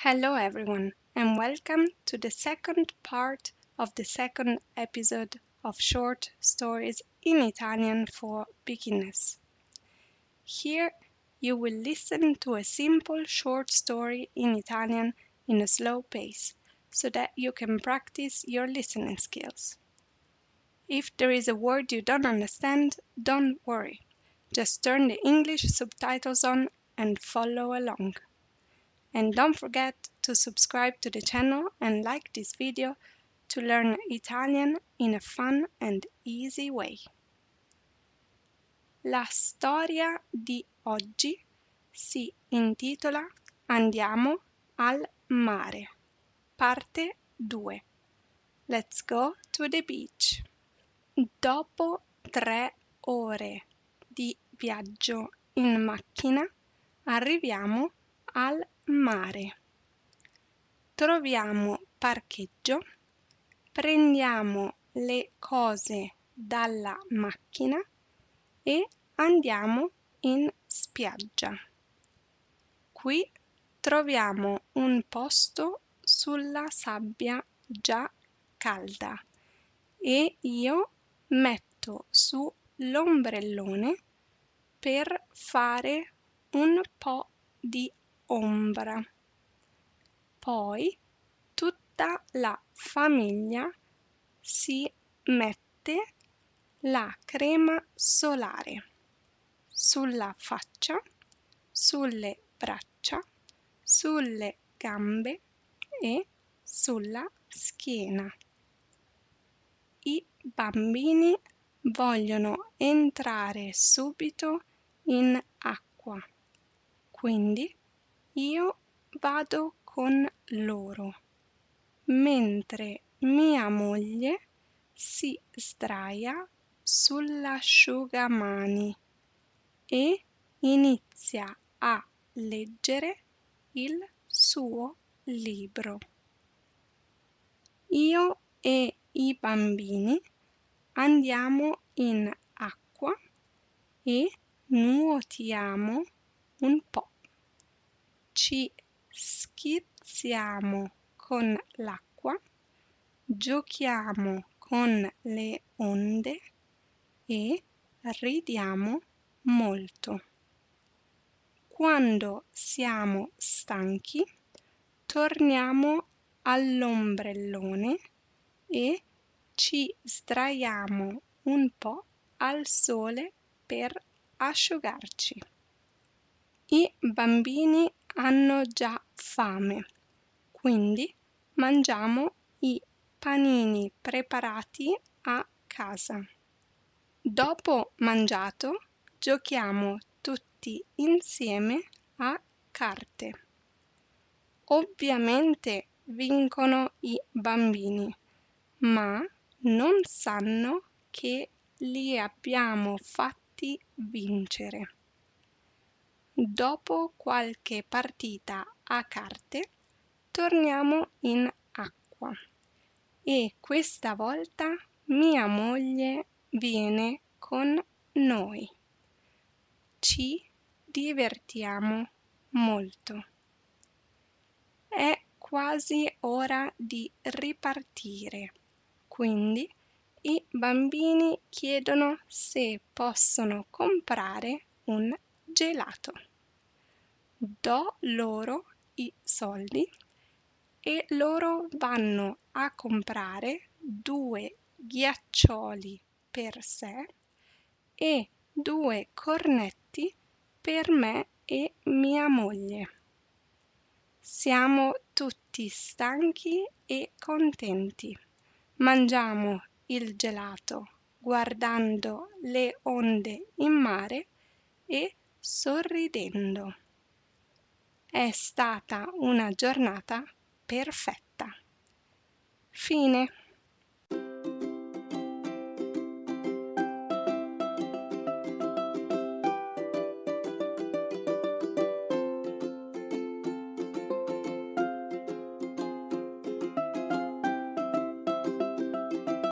Hello, everyone, and welcome to the second part of the second episode of Short Stories in Italian for Beginners. Here, you will listen to a simple short story in Italian in a slow pace so that you can practice your listening skills. If there is a word you don't understand, don't worry. Just turn the English subtitles on and follow along. And don't forget to subscribe to the channel and like this video to learn Italian in a fun and easy way. La storia di oggi si intitola Andiamo al mare, parte 2. Let's go to the beach. Dopo 3 ore di viaggio in macchina arriviamo al mare. Troviamo parcheggio, prendiamo le cose dalla macchina e andiamo in spiaggia. Qui troviamo un posto sulla sabbia già calda e io metto su l'ombrellone per fare un po' di ombra. Poi tutta la famiglia si mette la crema solare sulla faccia, sulle braccia, sulle gambe e sulla schiena. I bambini vogliono entrare subito in acqua, quindi io vado con loro, mentre mia moglie si sdraia sull'asciugamani e inizia a leggere il suo libro. Io e i bambini andiamo in acqua e nuotiamo un po'. Ci schizziamo con l'acqua, giochiamo con le onde e ridiamo molto. Quando siamo stanchi, torniamo all'ombrellone e ci sdraiamo un po' al sole per asciugarci. I bambini hanno già fame, quindi mangiamo i panini preparati a casa. Dopo mangiato, giochiamo tutti insieme a carte. Ovviamente vincono i bambini, ma non sanno che li abbiamo fatti vincere. Dopo qualche partita a carte, torniamo in acqua e questa volta mia moglie viene con noi. Ci divertiamo molto. È quasi ora di ripartire, quindi i bambini chiedono se possono comprare un gelato. Do loro i soldi e loro vanno a comprare 2 ghiaccioli per sé e 2 cornetti per me e mia moglie. Siamo tutti stanchi e contenti. Mangiamo il gelato guardando le onde in mare e sorridendo. È stata una giornata perfetta. Fine.